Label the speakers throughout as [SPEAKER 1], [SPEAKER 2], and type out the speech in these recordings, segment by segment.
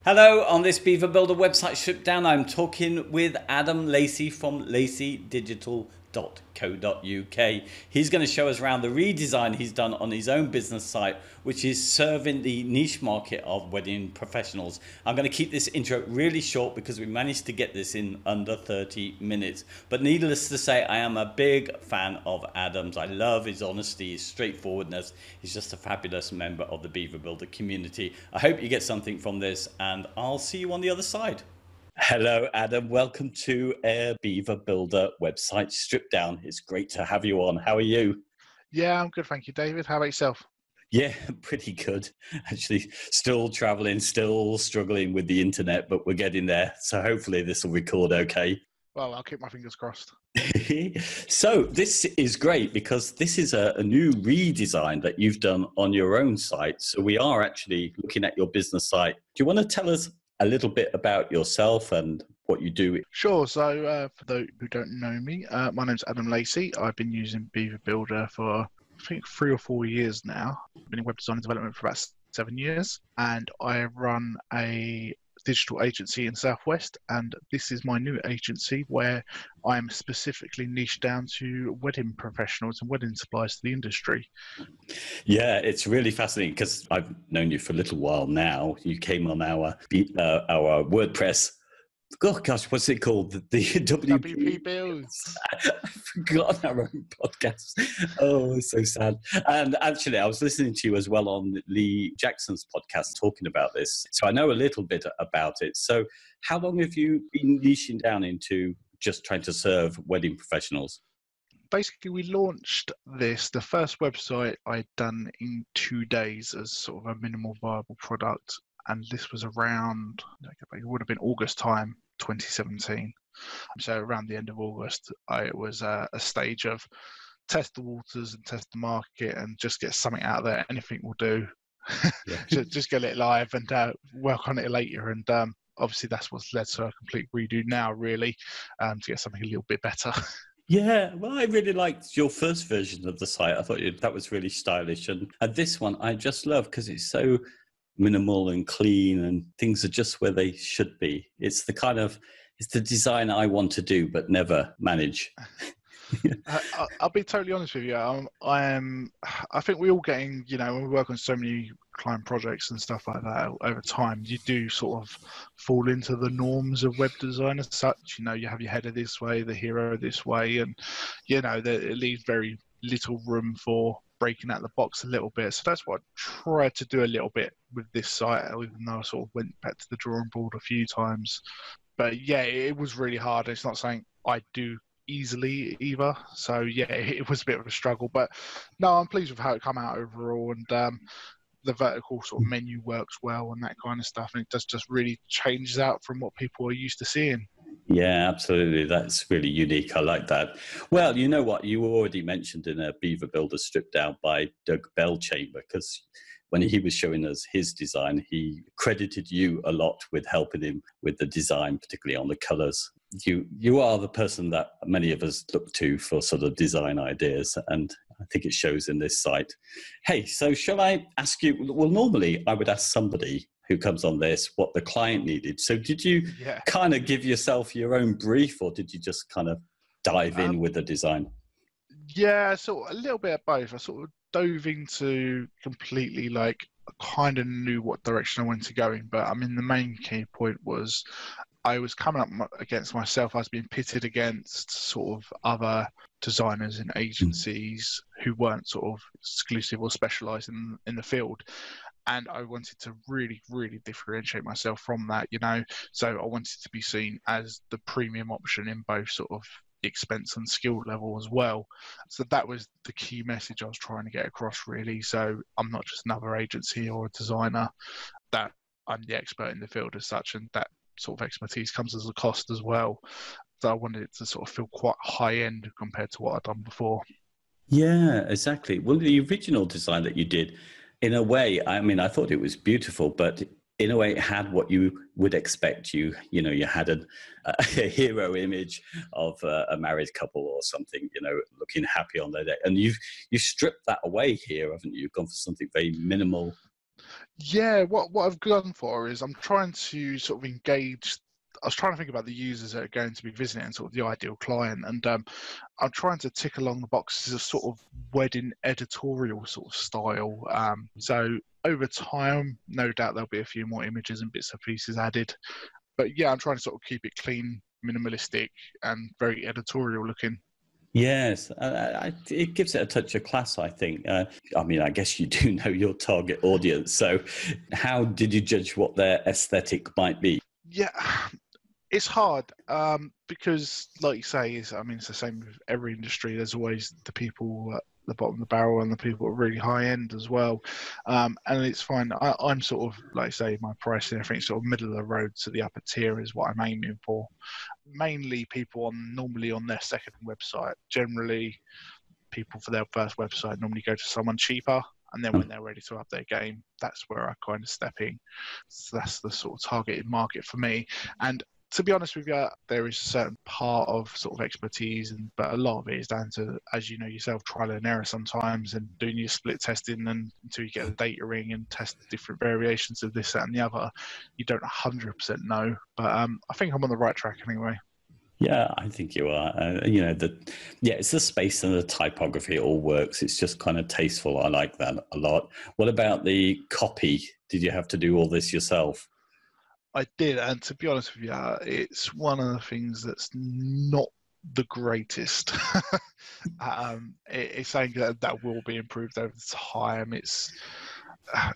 [SPEAKER 1] Hello, on this Beaver Builder website Stripdown, I'm talking with Adam Lacey from laceydigital.co.uk. He's going to show us around the redesign he's done on his own business site, which is serving the niche market of wedding professionals. I'm going to keep this intro really short because we managed to get this in under 30 minutes. But needless to say, I am a big fan of Adam's. I love his honesty, his straightforwardness. He's just a fabulous member of the Beaver Builder community. I hope you get something from this, and I'll see you on the other side. Hello, Adam. Welcome to Beaver Builder website Stripdown. It's great to have you on. How are you?
[SPEAKER 2] Yeah, I'm good, thank you, David. How about yourself?
[SPEAKER 1] Yeah, pretty good. Actually, still traveling, still struggling with the internet, but we're getting there. So hopefully this will record okay.
[SPEAKER 2] Well, I'll keep my fingers crossed.
[SPEAKER 1] So this is great because this is a new redesign that you've done on your own site. So we are actually looking at your business site. Do you want to tell us a little bit about yourself and what you do?
[SPEAKER 2] Sure. So for those who don't know me, my name's Adam Lacey. I've been using Beaver Builder for, I think, 3 or 4 years now. I've been in web design and development for about 7 years, and I run a digital agency in Southwest, and this is my new agency where I'm specifically niched down to wedding professionals and wedding suppliers to the industry.
[SPEAKER 1] Yeah, it's really fascinating because I've known you for a little while now. You came on our WordPress. Oh gosh, what's it called? The
[SPEAKER 2] WP Builds.
[SPEAKER 1] I've forgotten our own podcast. Oh, so sad. And actually, I was listening to you as well on Lee Jackson's podcast talking about this. So I know a little bit about it. So how long have you been niching down into just trying to serve wedding professionals?
[SPEAKER 2] Basically, we launched this, the first website I'd done in 2 days as sort of a minimal viable product. And this was around, it would have been August time, 2017. So around the end of August, it was a stage of test the waters and test the market and just get something out there. Anything will do. Yeah. just get it live and work on it later. And obviously that's what's led to a complete redo now, really, to get something a little bit better.
[SPEAKER 1] Yeah, well, I really liked your first version of the site. I thought that was really stylish. And this one I just love because it's so minimal and clean and things are just where they should be. It's the design I want to do but never manage.
[SPEAKER 2] I'll be totally honest with you. I think we're all getting, when we work on so many client projects and stuff like that over time, you do sort of fall into the norms of web design as such. You have your header this way, the hero this way, and it leaves very little room for breaking out the box a little bit. So that's what I tried to do a little bit with this site, even though I sort of went back to the drawing board a few times. But yeah, it was really hard. It's not something I do easily either. So yeah, it was a bit of a struggle. But no, I'm pleased with how it came out overall, and the vertical sort of menu works well and that kind of stuff. And it does just really changes out from what people are used to seeing.
[SPEAKER 1] Yeah, absolutely. That's really unique. I like that. Well, you know what? You were already mentioned in a Beaver Builder Stripdown by Doug Bellchamber, because when he was showing us his design, he credited you a lot with helping him with the design, particularly on the colors. You are the person that many of us look to for sort of design ideas, and I think it shows in this site. Hey, so shall I ask you? Well, normally I would ask somebody who comes on this what the client needed. So did you kind of give yourself your own brief, or did you just kind of dive in with the design?
[SPEAKER 2] Yeah, so a little bit of both. I sort of dove into completely, I kind of knew what direction I wanted to go in, but I mean, the main key point was I was coming up against myself. I was being pitted against sort of other designers and agencies who weren't sort of exclusive or specialised in the field. And I wanted to really, really differentiate myself from that, So I wanted to be seen as the premium option in both sort of expense and skill level as well. So that was the key message I was trying to get across, really. So I'm not just another agency or a designer, that I'm the expert in the field as such, and that sort of expertise comes as a cost as well. So I wanted it to sort of feel quite high end compared to what I'd done before.
[SPEAKER 1] Yeah, exactly. Well, the original design that you did, in a way, I mean, I thought it was beautiful, but in a way it had what you would expect. You had a hero image of a married couple or something, looking happy on their day. And you've stripped that away here, haven't you? You've gone for something very minimal.
[SPEAKER 2] Yeah, what I've gone for is I'm trying to sort of engage. I was trying to think about the users that are going to be visiting and sort of the ideal client, and I'm trying to tick along the boxes of sort of wedding editorial sort of style. So over time, no doubt there'll be a few more images and bits and pieces added. But yeah, I'm trying to sort of keep it clean, minimalistic, and very editorial looking.
[SPEAKER 1] Yes, it gives it a touch of class, I think. I mean, I guess you do know your target audience. So how did you judge what their aesthetic might be?
[SPEAKER 2] Yeah, it's hard because, like you say, it's the same with every industry. There's always the people at the bottom of the barrel and the people at really high end as well. And it's fine. I'm sort of, like I say, my pricing, everything sort of middle of the road to the upper tier is what I'm aiming for. Mainly people normally on their second website. Generally, people for their first website normally go to someone cheaper. And then when they're ready to up their game, that's where I kind of step in. So that's the sort of targeted market for me. And to be honest with you, there is a certain part of sort of expertise, but a lot of it is down to, as you know yourself, trial and error sometimes, and doing your split testing and until you get a data ring and test different variations of this, that, and the other. You don't 100% know, but I think I'm on the right track anyway.
[SPEAKER 1] Yeah, I think you are. It's the space and the typography. It all works. It's just kind of tasteful. I like that a lot. What about the copy? Did you have to do all this yourself?
[SPEAKER 2] I did, and to be honest with you, it's one of the things that's not the greatest. It's something that will be improved over time.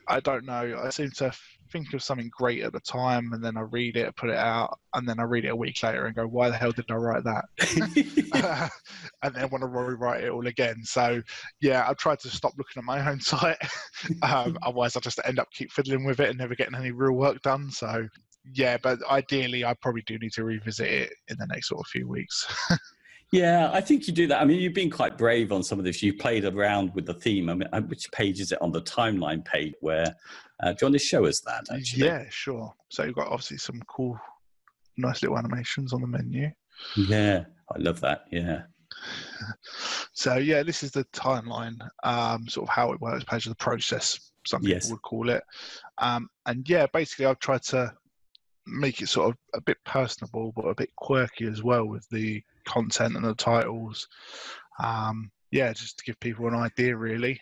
[SPEAKER 2] I don't know. I seem to think of something great at the time, and then I read it, put it out, and then I read it a week later and go, "Why the hell did I write that?" And then want to rewrite it all again. So, yeah, I tried to stop looking at my own site. Otherwise, I just end up keep fiddling with it and never getting any real work done. So, yeah, but ideally, I probably do need to revisit it in the next sort of few weeks.
[SPEAKER 1] Yeah, I think you do that. I mean, you've been quite brave on some of this. You played around with the theme. I mean, which page is it on the timeline page where, do you want to show us that, actually?
[SPEAKER 2] Yeah, sure. So you've got obviously some cool, nice little animations on the menu.
[SPEAKER 1] Yeah, I love that, yeah.
[SPEAKER 2] So, yeah, this is the timeline, sort of how it works, page of the process, some people would call it. And, yeah, basically I've tried to make it sort of a bit personable, but a bit quirky as well with the content and the titles. Just to give people an idea, really.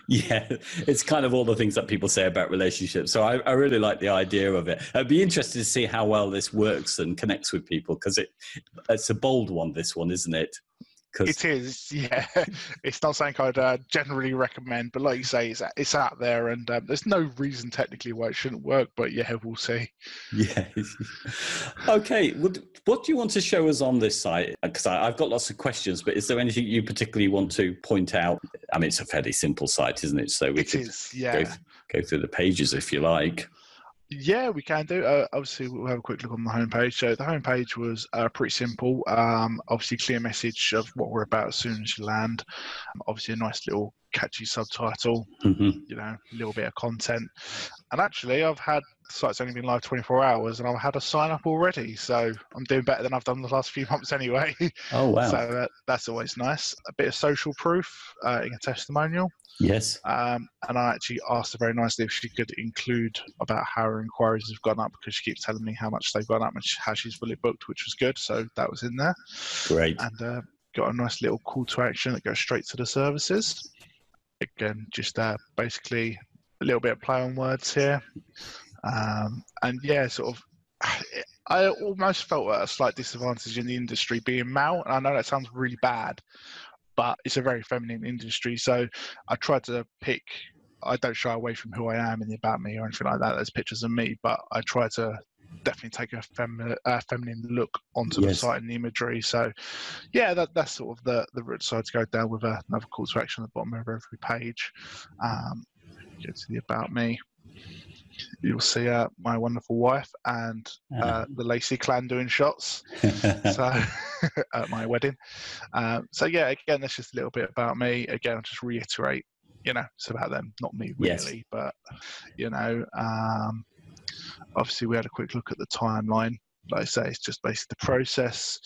[SPEAKER 1] Yeah, it's kind of all the things that people say about relationships. So I really like the idea of it. I'd be interested to see how well this works and connects with people, because it's a bold one, this one, isn't it?
[SPEAKER 2] It is, yeah. It's not something I'd generally recommend, but like you say, it's out there, and there's no reason technically why it shouldn't work, but yeah, we'll see.
[SPEAKER 1] Yeah. Okay, what do you want to show us on this site? Because I've got lots of questions, but is there anything you particularly want to point out? I mean, it's a fairly simple site, isn't it? So we could go through the pages if you like.
[SPEAKER 2] Yeah, we can do. Obviously, we'll have a quick look on the homepage. So the homepage was pretty simple. Obviously, clear message of what we're about as soon as you land. Obviously, a nice little catchy subtitle. You know, a little bit of content. And actually, I've had the site's only been live 24 hours, and I've had a sign up already. So I'm doing better than I've done the last few months anyway.
[SPEAKER 1] Oh wow!
[SPEAKER 2] So that's always nice. A bit of social proof in a testimonial.
[SPEAKER 1] Yes.
[SPEAKER 2] And I actually asked her very nicely if she could include about how her inquiries have gone up, because she keeps telling me how much they've gone up and how she's fully booked, which was good. So that was in there.
[SPEAKER 1] Great.
[SPEAKER 2] And got a nice little call to action that goes straight to the services. Again, just basically a little bit of play on words here. And yeah, sort of, I almost felt at a slight disadvantage in the industry being male. And I know that sounds really bad, but it's a very feminine industry. So I tried to pick, I don't shy away from who I am in the about me or anything like that. There's pictures of me, but I try to definitely take a feminine look onto the site and the imagery. So yeah, that's sort of the route side to go down with another call to action at the bottom of every page. Go to the about me. You'll see my wonderful wife and the Lacey clan doing shots so at my wedding. So yeah, again, that's just a little bit about me. Again, I'll just reiterate, you know, it's about them, not me really. But, you know, obviously we had a quick look at the timeline. Like I say, it's just basically the process.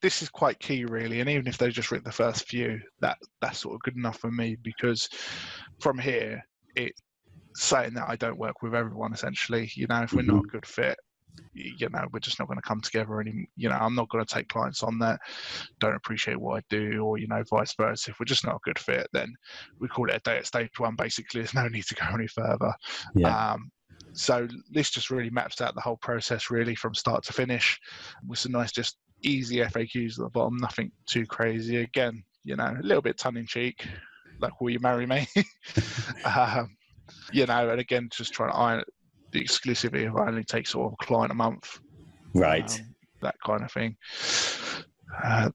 [SPEAKER 2] This is quite key, really, and even if they just written the first few, that's sort of good enough for me, because from here, saying that I don't work with everyone, essentially. You know, if we're not a good fit, you know, we're just not going to come together anymore. You know, I'm not going to take clients on that don't appreciate what I do, or, you know, vice versa. If we're just not a good fit, then we call it a day at stage one. Basically, there's no need to go any further. So this just really maps out the whole process, really, from start to finish, with some nice, just easy FAQs at the bottom. Nothing too crazy. Again, you know, a little bit tongue in cheek, like, will you marry me? You know, and again, just trying to iron the exclusivity of, I only take sort of a client a month,
[SPEAKER 1] right?
[SPEAKER 2] That kind of thing.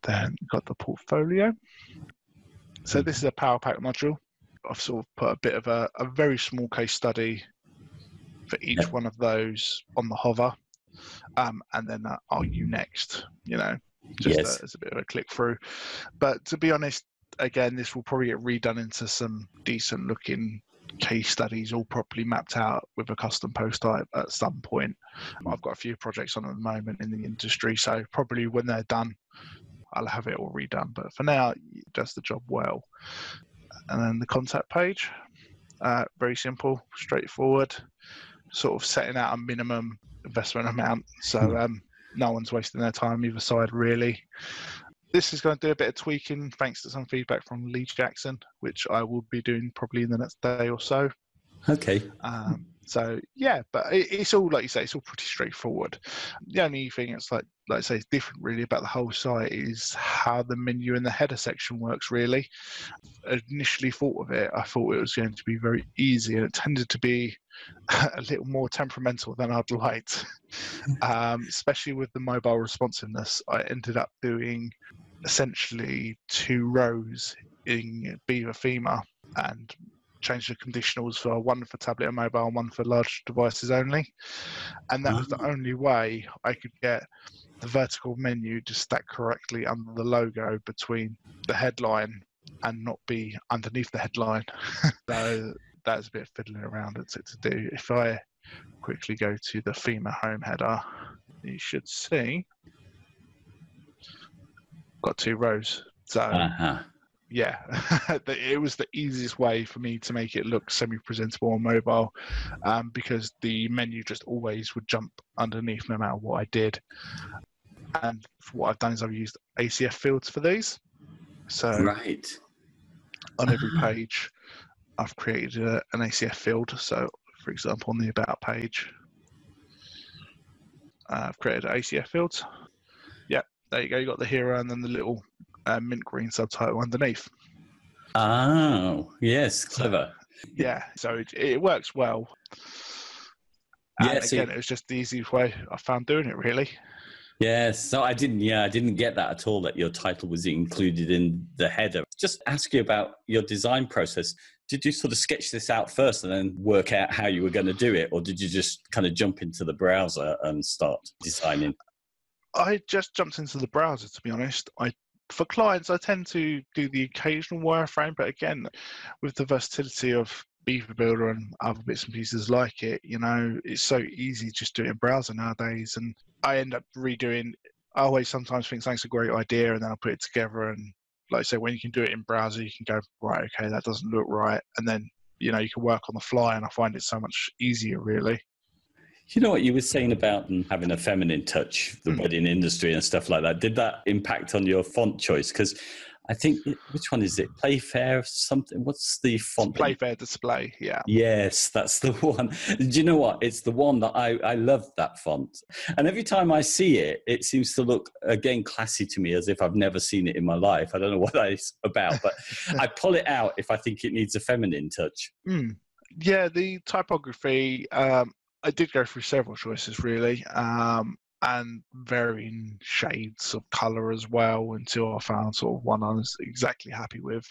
[SPEAKER 2] Then got the portfolio. So this is a Power Pack module. I've sort of put a bit of a very small case study for each one of those on the hover, and then are you next? You know, just as a bit of a click through. But to be honest, again, this will probably get redone into some decent looking case studies, all properly mapped out with a custom post type at some point. I've got a few projects on at the moment in the industry, so probably when they're done, I'll have it all redone. But for now, it does the job well. And then the contact page, very simple, straightforward, sort of setting out a minimum investment amount, so no one's wasting their time either side, really. This is going to do a bit of tweaking thanks to some feedback from Lee Jackson, which I will be doing probably in the next day or so.
[SPEAKER 1] Okay.
[SPEAKER 2] So yeah, but it's all, like you say, it's all pretty straightforward. The only thing it's like I say, is different really about the whole site is how the menu and the header section works, really. I initially thought of it, I thought it was going to be very easy, and it tended to be a little more temperamental than I'd liked. Especially with the mobile responsiveness, I ended up doing essentially 2 rows in Beaver Thema and changed the conditionals for one for tablet and mobile and one for large devices only. And that was the only way I could get the vertical menu to stack correctly under the logo between the headline and not be underneath the headline. So that's a bit of fiddling around to do. If I quickly go to the Thema home header, you should see got 2 rows. So yeah, it was the easiest way for me to make it look semi-presentable on mobile, because the menu just always would jump underneath no matter what I did. And what I've done is I've used ACF fields for these. So on every page, I've created an ACF field. So, for example, on the About page, I've created an ACF field. Yeah, there you go. You got the hero and then the little mint green subtitle underneath.
[SPEAKER 1] Oh, yes, clever.
[SPEAKER 2] Yeah, so it works well. And again, it was just the easiest way I found doing it, really.
[SPEAKER 1] Yes, so I didn't get that at all, that your title was included in the header. Just ask you about your design process. Did you sort of sketch this out first and then work out how you were going to do it, or did you just kind of jump into the browser and start designing?
[SPEAKER 2] I just jumped into the browser, to be honest. For clients, I tend to do the occasional wireframe, but again, with the versatility of Beaver Builder and other bits and pieces like it, you know, it's so easy just doing browser nowadays. And I end up redoing. I always sometimes think something's a great idea, and then I'll put it together. And like I say, when you can do it in browser, you can go, right, okay, that doesn't look right, and then, you know, you can work on the fly. And I find it so much easier, really.
[SPEAKER 1] You know what you were saying about having a feminine touch, the wedding industry and stuff like that. Did that impact on your font choice? Because I think, which one is it? Playfair something? What's the font?
[SPEAKER 2] Playfair Display, yeah.
[SPEAKER 1] Yes, that's the one. Do you know what? It's the one that I love, that font. And every time I see it, it seems to look, again, classy to me, as if I've never seen it in my life. I don't know what that's about, but I pull it out if I think it needs a feminine touch.
[SPEAKER 2] Yeah, the typography, I did go through several choices, really, and varying shades of colour as well, until I found sort of one I was exactly happy with.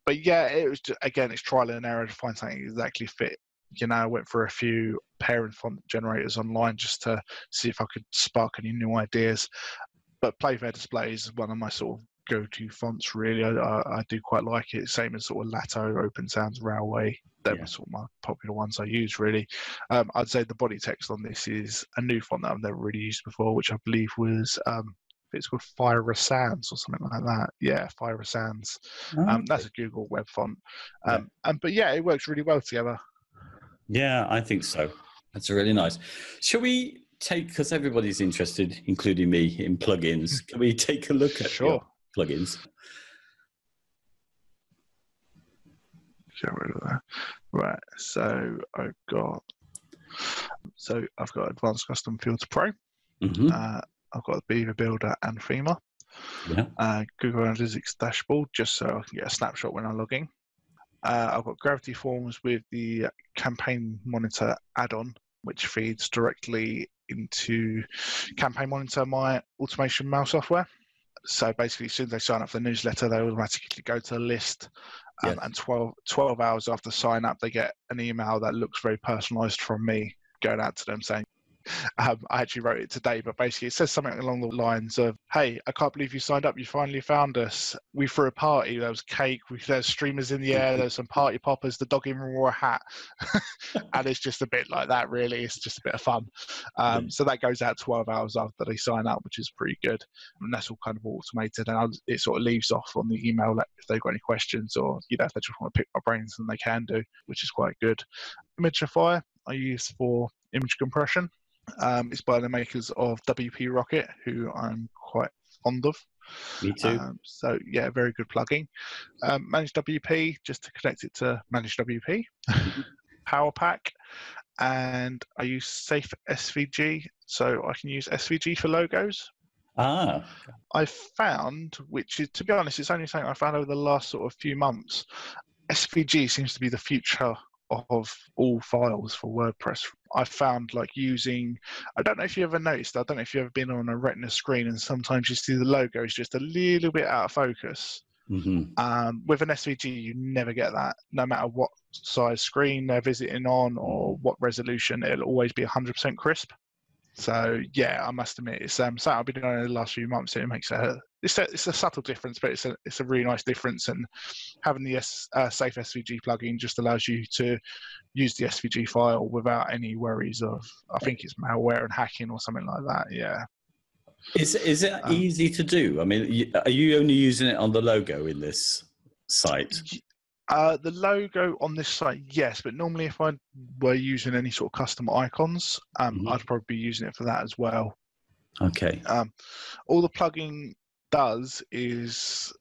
[SPEAKER 2] But yeah, it was just, again, it's trial and error to find something exactly fit. You know, I went for a few parent font generators online just to see if I could spark any new ideas. But Playfair Display is one of my sort of go-to fonts, really. I do quite like it. Same as sort of Lato, Open Sounds, Railway. They're sort of my popular ones I use, really. I'd say the body text on this is a new font that I've never really used before, which I believe was it's called Fire Sans or something like that. Yeah, Fire Sans. That's a Google web font. But yeah, it works really well together.
[SPEAKER 1] Yeah, I think so. That's really nice. Shall we take, because everybody's interested, including me, in plugins, can we take a look at your
[SPEAKER 2] Sure.
[SPEAKER 1] plugins?
[SPEAKER 2] Get rid of that. Right. So I've got Advanced Custom Fields Pro.
[SPEAKER 1] Mm-hmm.
[SPEAKER 2] I've got the Beaver Builder and Thema.
[SPEAKER 1] Yeah.
[SPEAKER 2] Google Analytics dashboard, just so I can get a snapshot when I'm logging. I've got Gravity Forms with the Campaign Monitor add-on, which feeds directly into Campaign Monitor, my automation mail software. So basically, as soon as they sign up for the newsletter, they automatically go to the list.
[SPEAKER 1] Yes.
[SPEAKER 2] And 12 hours after sign up, they get an email that looks very personalized from me going out to them saying, I actually wrote it today, but basically it says something along the lines of, hey, I can't believe you signed up. You finally found us. We threw a party. There was cake. There's streamers in the air. There's some party poppers. The dog even wore a hat. And it's just a bit like that, really. It's just a bit of fun. So that goes out 12 hours after they sign up, which is pretty good. And that's all kind of automated. And it sort of leaves off on the email if they've got any questions or, if they just want to pick my brains, then they can do, which is quite good. Imagifier I use for image compression. It's by the makers of WP Rocket, who I'm quite fond of.
[SPEAKER 1] Me too.
[SPEAKER 2] So yeah, very good plugin. Manage WP, just to connect it to Manage WP. Power Pack, and I use Safe SVG, so I can use SVG for logos. I found, which is, to be honest, it's only something I found over the last sort of few months. SVG seems to be the future of all files for WordPress. I found like using, I don't know if you ever noticed, I don't know if you've ever been on a Retina screen and sometimes you see the logo is just a little bit out of focus.
[SPEAKER 1] Mm-hmm.
[SPEAKER 2] With an SVG, you never get that. No matter what size screen they're visiting on or what resolution, it'll always be 100% crisp. So yeah, I must admit, it's something I've been doing in the last few months. It makes it's a subtle difference, but it's a really nice difference. And having the Safe SVG plugin just allows you to use the SVG file without any worries of, I think it's malware and hacking or something like that. Yeah.
[SPEAKER 1] Is it easy to do? I mean, are you only using it on the logo in this site?
[SPEAKER 2] The logo on this site, yes, but normally if I were using any sort of custom icons, I'd probably be using it for that as well.
[SPEAKER 1] Okay.
[SPEAKER 2] All the plugin does is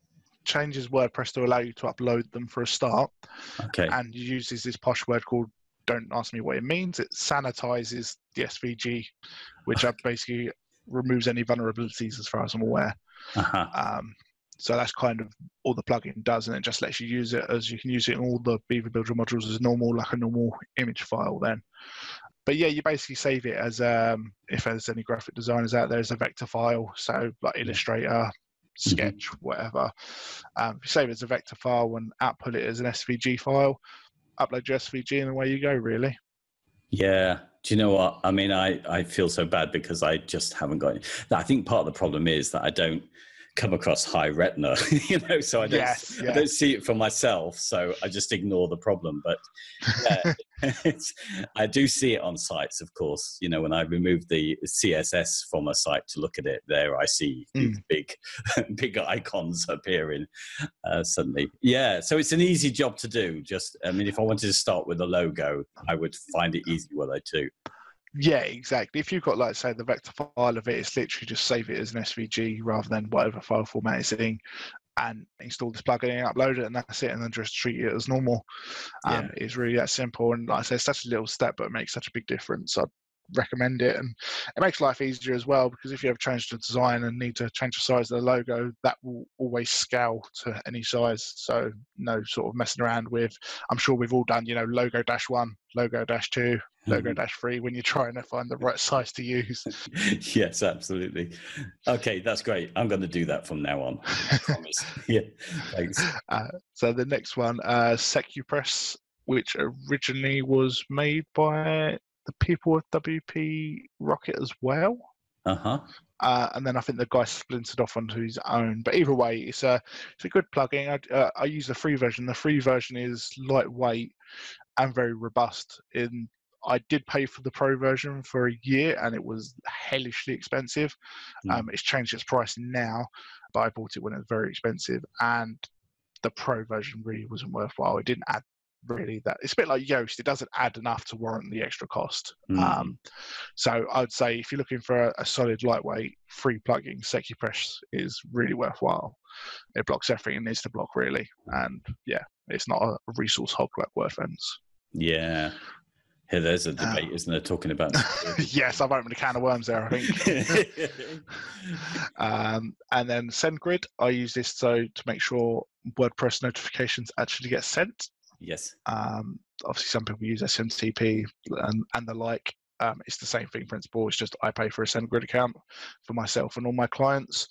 [SPEAKER 2] changes WordPress to allow you to upload them for a start.
[SPEAKER 1] Okay.
[SPEAKER 2] And uses this posh word called, don't ask me what it means. It sanitizes the SVG, which basically removes any vulnerabilities as far as I'm aware. So that's kind of all the plugin does, and it just lets you use it as you can use it in all the Beaver Builder modules as normal, like a normal image file then. But yeah, you basically save it as, if there's any graphic designers out there, as a vector file. So like Illustrator, Sketch, whatever. You save it as a vector file and output it as an SVG file, upload your SVG, and away you go, really.
[SPEAKER 1] Yeah. Do you know what? I mean, I feel so bad because I just haven't got it. I think part of the problem is that I don't come across high retina, so I don't see it for myself, so I just ignore the problem. But yeah, I do see it on sites, of course. When I remove the CSS from a site to look at it, there I see these big icons appearing suddenly. Yeah, so it's an easy job to do. If I wanted to start with a logo, I would find it easy, would I too?
[SPEAKER 2] Yeah, exactly. If you've got, like, say, the vector file of it, it's literally just save it as an SVG rather than whatever file format it's in, and install this plugin and upload it, and that's it, and then just treat it as normal. It's really that simple. And like I say, it's such a little step, but it makes such a big difference. I'd recommend it, and it makes life easier as well, because if you ever change the design and need to change the size of the logo, that will always scale to any size. So no sort of messing around with, I'm sure we've all done, logo -1, logo -2, logo -3 when you're trying to find the right size to use.
[SPEAKER 1] Yes, absolutely. Okay, that's great. I'm going to do that from now on. I promise. Yeah, thanks.
[SPEAKER 2] So the next one, SecuPress, which originally was made by the people of WP Rocket as well. And then I think the guy splintered off onto his own. But either way, it's a good plugin. I use the free version. The free version is lightweight and very robust. I did pay for the pro version for a year, and it was hellishly expensive. It's changed its pricing now, but I bought it when it was very expensive, and the pro version really wasn't worthwhile. It didn't add really that. It's a bit like Yoast. It doesn't add enough to warrant the extra cost.
[SPEAKER 1] Mm.
[SPEAKER 2] So I would say if you're looking for a solid, lightweight, free plugin, SecuPress is really worthwhile. It blocks everything it needs to block, really. And yeah, it's not a resource hog like WordFence.
[SPEAKER 1] Yeah. Here, there's a debate, isn't there, talking about
[SPEAKER 2] yes, I've opened a can of worms there, I think. And then SendGrid, I use this to make sure WordPress notifications actually get sent.
[SPEAKER 1] Yes.
[SPEAKER 2] Obviously, some people use SMTP and the like. It's the same thing principle. It's just I pay for a SendGrid account for myself and all my clients.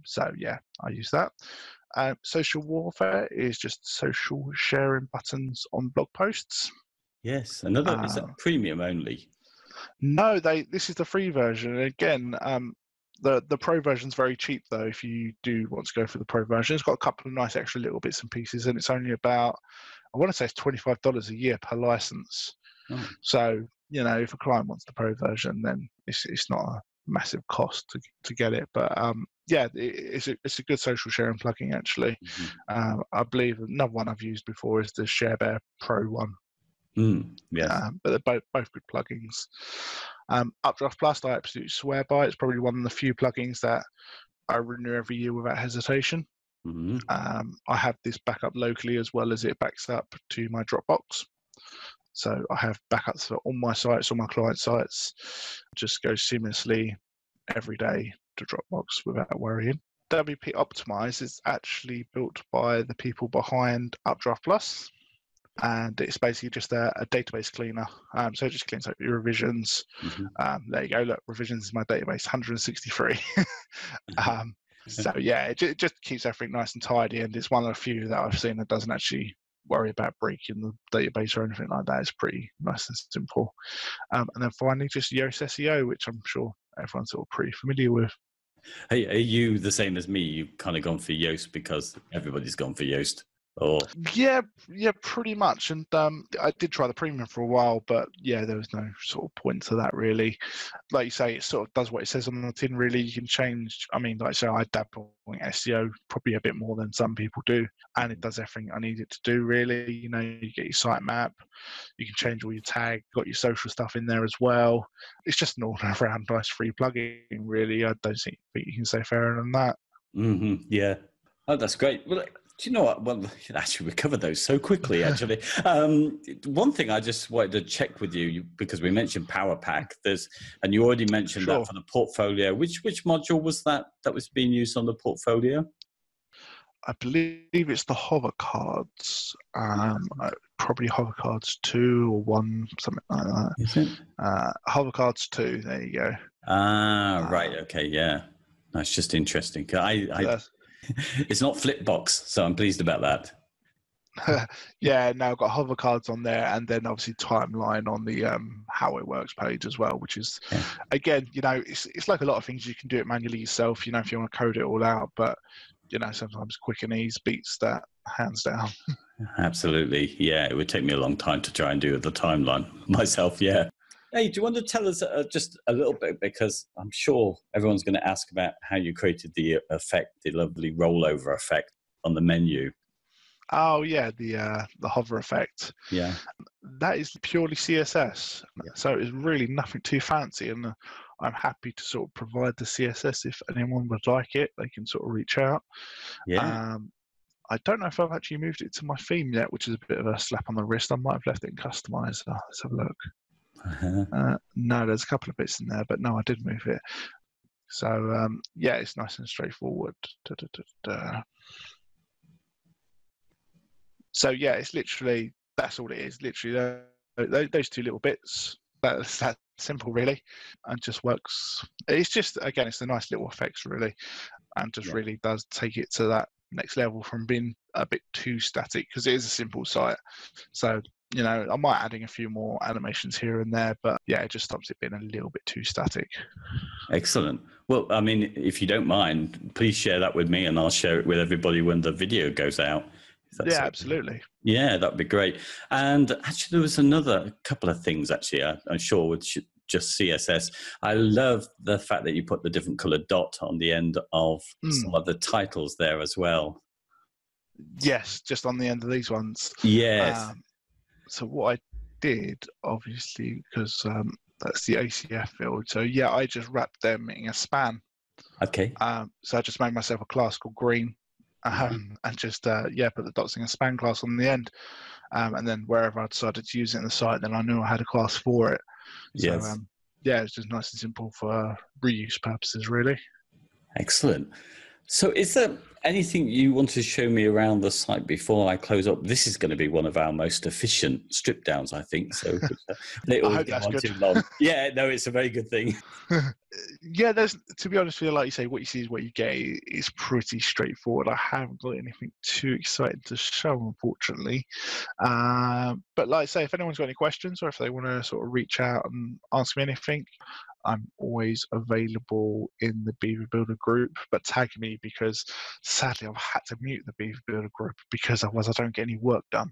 [SPEAKER 2] So yeah, I use that. Social warfare is just social sharing buttons on blog posts.
[SPEAKER 1] Yes, another is that premium only?
[SPEAKER 2] No, this is the free version. And again, the pro version's very cheap though. If you do want to go for the pro version, it's got a couple of nice extra little bits and pieces, and it's only about, I want to say it's $25 a year per license.
[SPEAKER 1] Oh.
[SPEAKER 2] So if a client wants the pro version, then it's not a massive cost to get it. But yeah, it's a good social sharing plugin actually. Mm-hmm. I believe another one I've used before is the ShareBear Pro one.
[SPEAKER 1] Yes.
[SPEAKER 2] But they're both good plugins. Updraft Plus, I absolutely swear by. It's probably one of the few plugins that I renew every year without hesitation. Mm-hmm. I have this backup locally as well as it backs up to my Dropbox. So I have backups for all my sites, all my client sites. Just go seamlessly every day to Dropbox without worrying. WP Optimize is actually built by the people behind Updraft Plus. And it's basically just a database cleaner. So it just cleans up your revisions. Mm-hmm. There you go. Look, revisions is my database, 163. So yeah, it just keeps everything nice and tidy. And it's one of the few that I've seen that doesn't actually worry about breaking the database or anything like that. It's pretty nice and simple. And then finally, just Yoast SEO, which I'm sure everyone's sort of pretty familiar with.
[SPEAKER 1] Hey, are you the same as me? You've kind of gone for Yoast because everybody's gone for Yoast? Or
[SPEAKER 2] yeah, pretty much. And I did try the premium for a while, but yeah, there was no sort of point to that really. Like you say, it sort of does what it says on the tin. Really, you can change. I mean, like I say, I dabble in SEO probably a bit more than some people do, and it does everything I need it to do. Really, you get your sitemap, you can change all your tags, got your social stuff in there as well. It's just an all-around nice free plugin. Really, I don't think you can say fairer than that.
[SPEAKER 1] Mm-hmm. Yeah. Oh, that's great. Well, do you know what? Well, actually, we covered those so quickly, actually. One thing I just wanted to check with you, because we mentioned Power Pack, and you already mentioned that for the portfolio. Which module was that was being used on the portfolio?
[SPEAKER 2] I believe it's the hover cards. Probably hover cards 2 or 1, something like that.
[SPEAKER 1] Is it?
[SPEAKER 2] Hover cards 2, there you go.
[SPEAKER 1] Right, okay, yeah. That's just interesting. It's not Flipbox, so I'm pleased about that.
[SPEAKER 2] Yeah, no, I've got hover cards on there, and then obviously timeline on the how it works page as well, which is again, it's like a lot of things you can do it manually yourself, if you want to code it all out, but sometimes quick and ease beats that hands down.
[SPEAKER 1] Absolutely, yeah. It would take me a long time to try and do the timeline myself. Yeah. Hey, do you want to tell us just a little bit, because I'm sure everyone's going to ask about how you created the effect, the lovely rollover effect on the menu.
[SPEAKER 2] Oh yeah, the hover effect.
[SPEAKER 1] Yeah,
[SPEAKER 2] that is purely CSS. Yeah. So it's really nothing too fancy, and I'm happy to sort of provide the CSS if anyone would like it. They can sort of reach out.
[SPEAKER 1] Yeah.
[SPEAKER 2] I don't know if I've actually moved it to my theme yet, which is a bit of a slap on the wrist. I might have left it in customizer. Let's have a look. No, there's a couple of bits in there, but no, I did move it. So yeah, it's nice and straightforward. So yeah, it's literally, that's all it is. Literally those two little bits. That's that simple, really, and just works. It's just, again, it's the nice little effects, really, and just really does take it to that next level from being a bit too static, because it is a simple site. So I might adding a few more animations here and there, but yeah, it just stops it being a little bit too static.
[SPEAKER 1] Excellent. Well, I mean, if you don't mind, please share that with me, and I'll share it with everybody when the video goes out.
[SPEAKER 2] Yeah, absolutely.
[SPEAKER 1] Yeah, that'd be great. And actually, there was another couple of things, actually, I'm sure, with just CSS. I love the fact that you put the different colored dot on the end of some of the titles there as well.
[SPEAKER 2] Yes, just on the end of these ones.
[SPEAKER 1] Yes.
[SPEAKER 2] So what I did, obviously, because that's the ACF field. So yeah, I just wrapped them in a span.
[SPEAKER 1] Okay.
[SPEAKER 2] So I just made myself a class called green, and just put the dots in a span class on the end. And then wherever I decided to use it in the site, then I knew I had a class for it.
[SPEAKER 1] Yes.
[SPEAKER 2] So it's just nice and simple for reuse purposes, really.
[SPEAKER 1] Excellent. So is there anything you want to show me around the site before I close up? This is going to be one of our most efficient strip downs, I think. So they
[SPEAKER 2] I hope that's good.
[SPEAKER 1] Too long. Yeah, no, it's a very good thing.
[SPEAKER 2] Yeah, there's, to be honest with you, like you say, what you see is what you get. It's pretty straightforward. I haven't got anything too exciting to show, unfortunately. But like I say, if anyone's got any questions or if they want to sort of reach out and ask me anything, I'm always available in the Beaver Builder group, but tag me, because sadly I've had to mute the Beaver Builder group because otherwise I don't get any work done.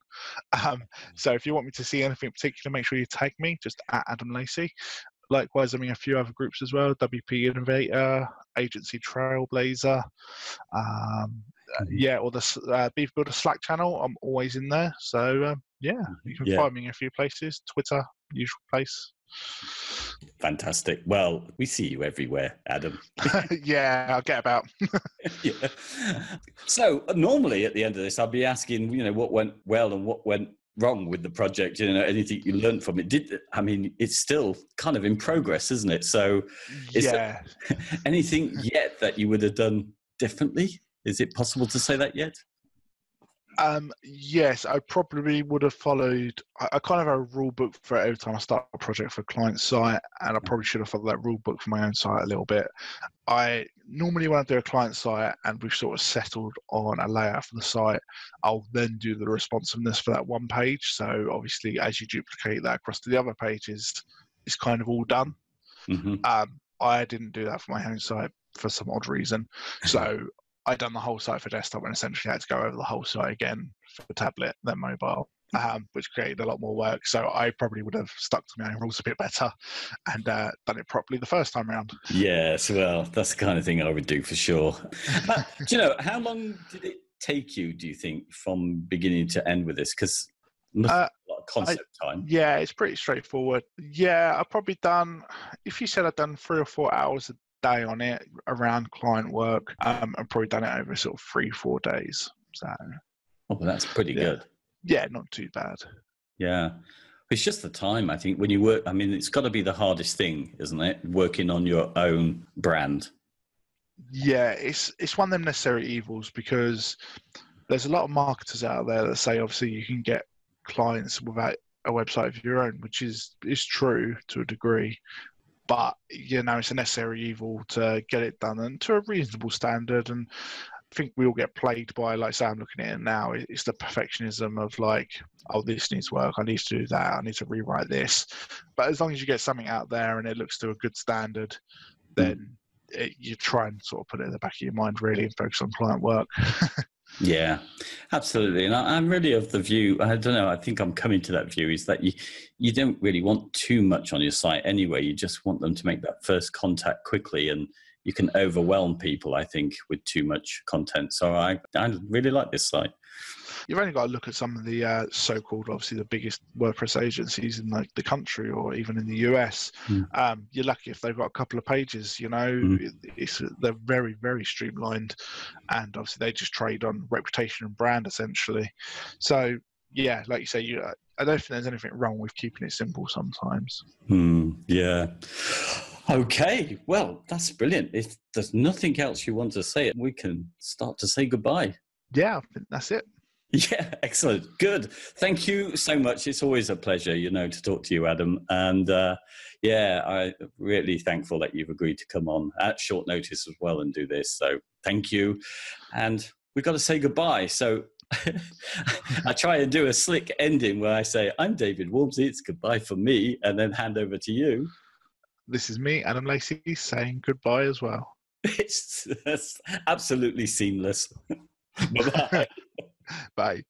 [SPEAKER 2] So if you want me to see anything particular, make sure you tag me, just at Adam Lacey. Likewise, I'm in a few other groups as well, WP Innovator, Agency Trailblazer, or the Beaver Builder Slack channel. I'm always in there. So you can find me in a few places, Twitter, usual place.
[SPEAKER 1] Fantastic. Well, we see you everywhere, Adam.
[SPEAKER 2] Yeah, I'll get about.
[SPEAKER 1] Yeah. So normally at the end of this, I'll be asking, what went well and what went wrong with the project, anything you learned from it. It's still kind of in progress, isn't it? So is there anything yet that you would have done differently? Is it possible to say that yet?
[SPEAKER 2] Yes, I probably would have followed. I kind of have a rule book for every time I start a project for a client site, and I probably should have followed that rule book for my own site a little bit. I normally, when I do a client site and we've sort of settled on a layout for the site, I'll then do the responsiveness for that one page. So obviously, as you duplicate that across to the other pages, it's kind of all done. Mm-hmm. I didn't do that for my own site for some odd reason. So I'd done the whole site for desktop and essentially had to go over the whole site again for tablet, then mobile, which created a lot more work. So I probably would have stuck to my own rules a bit better and done it properly the first time around. Yes,
[SPEAKER 1] well, that's the kind of thing I would do for sure. How long did it take you, do you think, from beginning to end with this? Because a lot of concept time.
[SPEAKER 2] Yeah, it's pretty straightforward. Yeah, I've probably done, if you said I'd done 3 or 4 hours a day on it around client work, I've probably done it over sort of 3-4 days. So
[SPEAKER 1] well, that's pretty good.
[SPEAKER 2] Yeah, not too bad.
[SPEAKER 1] Yeah, it's just the time, I think, when you work. It's got to be the hardest thing, isn't it, working on your own brand?
[SPEAKER 2] Yeah, it's one of them necessary evils, because there's a lot of marketers out there that say obviously you can get clients without a website of your own, which is true to a degree. But, it's a necessary evil to get it done and to a reasonable standard. And I think we all get plagued by, like, say, I'm looking at it now, it's the perfectionism of like, oh, this needs work, I need to do that, I need to rewrite this. But as long as you get something out there and it looks to a good standard, then you try and sort of put it in the back of your mind, really, and focus on client work.
[SPEAKER 1] Yeah, absolutely. And I'm really of the view, I don't know, I think I'm coming to that view, is that you don't really want too much on your site anyway. You just want them to make that first contact quickly, and you can overwhelm people, I think, with too much content. So I really like this site.
[SPEAKER 2] You've only got to look at some of the so-called, obviously, the biggest WordPress agencies in the country or even in the US. You're lucky if they've got a couple of pages, they're very, very streamlined. And obviously they just trade on reputation and brand, essentially. So, yeah, like you say, I don't think there's anything wrong with keeping it simple sometimes.
[SPEAKER 1] Yeah. Okay, well, that's brilliant. If there's nothing else you want to say, we can start to say goodbye.
[SPEAKER 2] Yeah, I think that's it.
[SPEAKER 1] Yeah, excellent. Good. Thank you so much. It's always a pleasure, to talk to you, Adam. And I'm really thankful that you've agreed to come on at short notice as well and do this. So thank you. And we've got to say goodbye. So I try and do a slick ending where I say, I'm David Waumsley, it's goodbye for me, and then hand over to you.
[SPEAKER 2] This is me, Adam Lacey, saying goodbye as well.
[SPEAKER 1] That's absolutely seamless. Bye-bye.
[SPEAKER 2] Bye.